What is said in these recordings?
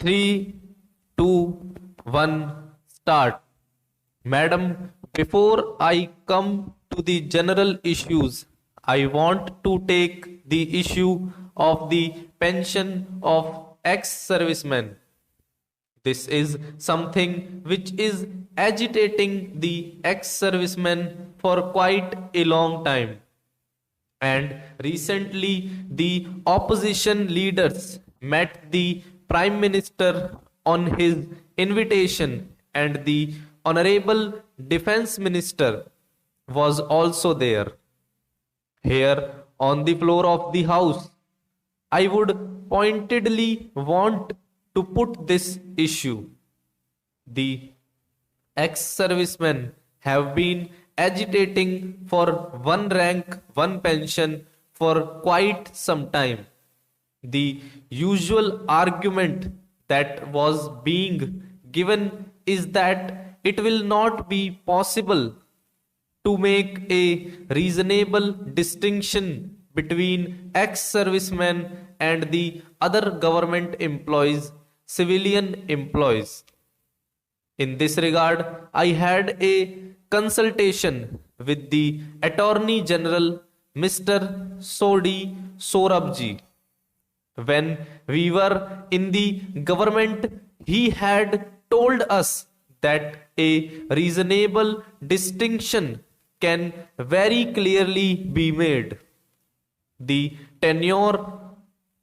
3, 2, 1, start. Madam, before I come to the general issues, I want to take the issue of the pension of ex-servicemen. This is something which is agitating the ex-servicemen for quite a long time. And recently, the opposition leaders met the Prime Minister on his invitation, and the Honorable Defense Minister was also there. Here on the floor of the House, I would pointedly want to put this issue. The ex-servicemen have been agitating for one rank, one pension for quite some time. The usual argument that was being given is that it will not be possible to make a reasonable distinction between ex-servicemen and the other government employees, civilian employees. In this regard, I had a consultation with the Attorney General, Mr. Sodi Sorabji. When we were in the government, he had told us that a reasonable distinction can very clearly be made. The tenure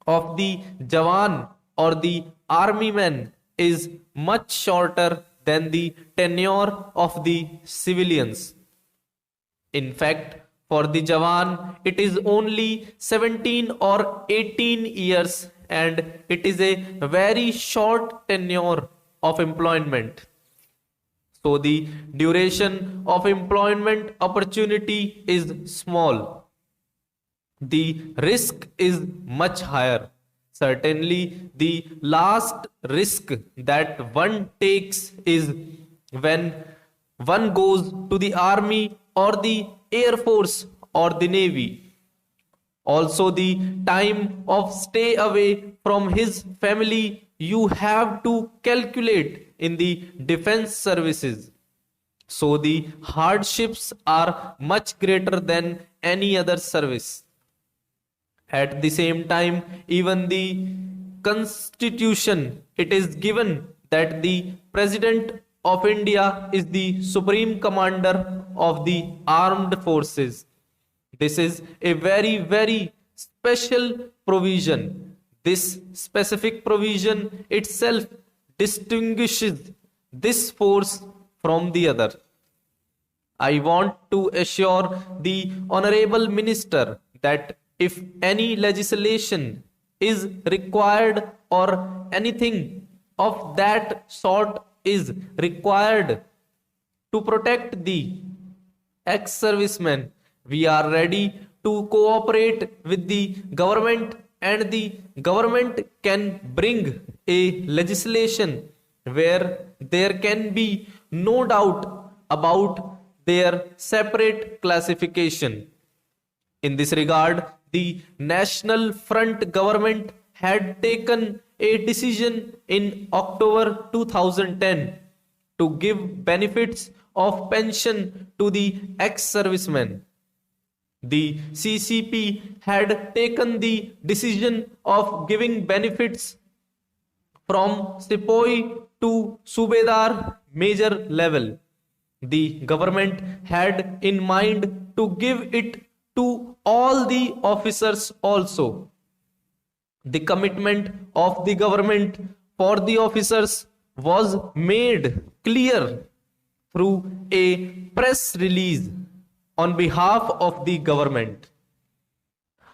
of the Jawan or the army man is much shorter than the tenure of the civilians. In fact, for the Jawan, it is only 17 or 18 years, and it is a very short tenure of employment. So the duration of employment opportunity is small. The risk is much higher. Certainly, the last risk that one takes is when one goes to the army or the air force or the navy. Also, the time of stay away from his family you have to calculate in the defense services. So, the hardships are much greater than any other service. At the same time, even the constitution, it is given that the president of India is the supreme commander of the armed forces. This is a very, very special provision. This specific provision itself distinguishes this force from the other. I want to assure the Honorable Minister that if any legislation is required or anything of that sort is required to protect the ex-servicemen, we are ready to cooperate with the government, and the government can bring a legislation where there can be no doubt about their separate classification. In this regard, the National Front government had taken a decision in October 2010 to give benefits of pension to the ex-servicemen. The CCP had taken the decision of giving benefits from Sepoy to Subedar major level. The government had in mind to give it to all the officers also. The commitment of the government for the officers was made clear through a press release on behalf of the government.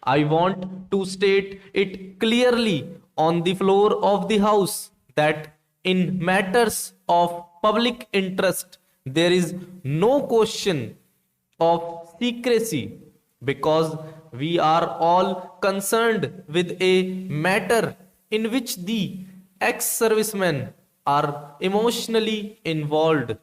I want to state it clearly on the floor of the House that in matters of public interest, there is no question of secrecy, because we are all concerned with a matter in which the ex-servicemen are emotionally involved.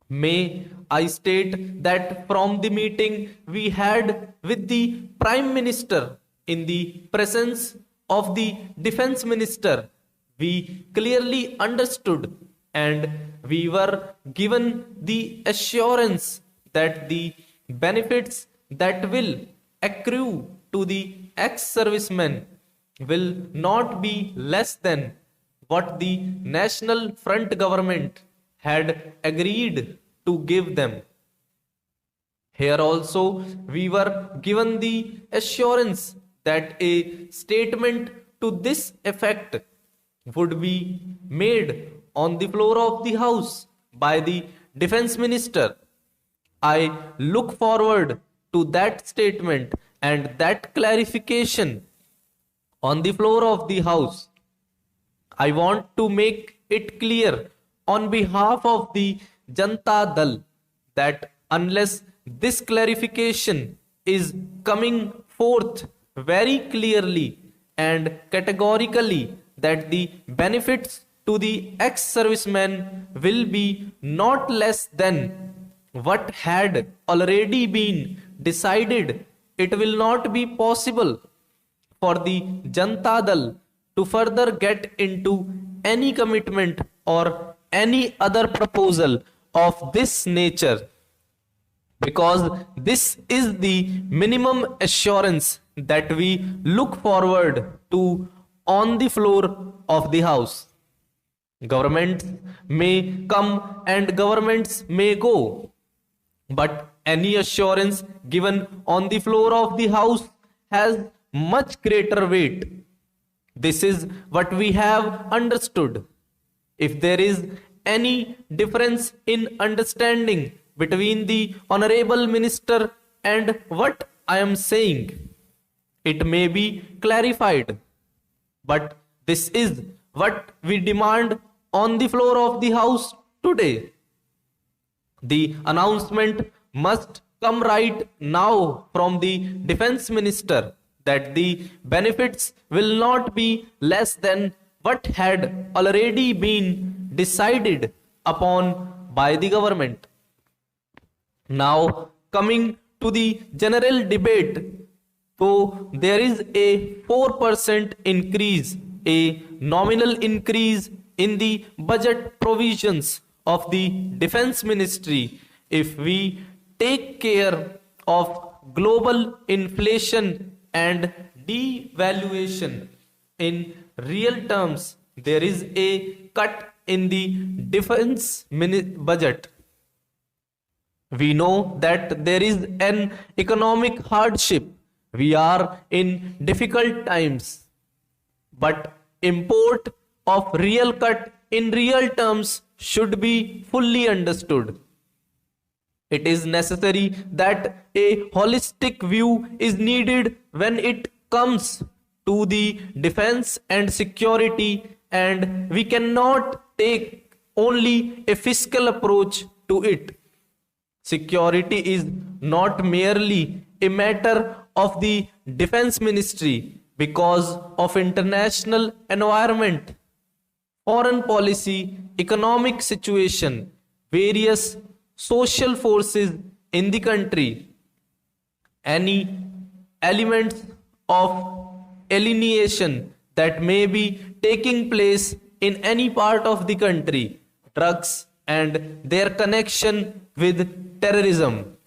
May I state that from the meeting we had with the Prime Minister in the presence of the Defense Minister, we clearly understood and we were given the assurance that the benefits that will accrue to the ex-servicemen will not be less than what the National Front government had agreed to give them. Here also, we were given the assurance that a statement to this effect would be made on the floor of the House by the Defense Minister. I look forward to that statement and that clarification on the floor of the House. I want to make it clear on behalf of the Janta Dal that unless this clarification is coming forth very clearly and categorically that the benefits to the ex-servicemen will be not less than what had already been decided, it will not be possible for the Janta Dal to further get into any commitment or any other proposal of this nature, because this is the minimum assurance that we look forward to on the floor of the House. Governments may come and governments may go, but any assurance given on the floor of the House has much greater weight. This is what we have understood. If there is any difference in understanding between the Honorable Minister and what I am saying, it may be clarified. But this is what we demand on the floor of the House today. The announcement must come right now from the Defense Minister that the benefits will not be less than what had already been decided upon by the government. Now, coming to the general debate, so there is a 4% increase, a nominal increase in the budget provisions of the Defense Ministry. If we take care of global inflation and devaluation in real terms, there is a cut in the defense budget. We know that there is an economic hardship. We are in difficult times. But import of real cut in real terms should be fully understood. It is necessary that a holistic view is needed when it comes to the defense and security, and we cannot take only a fiscal approach to it. Security is not merely a matter of the Defense Ministry because of international environment, foreign policy, economic situation, various social forces in the country, any elements of alienation that may be taking place in any part of the country, drugs and their connection with terrorism.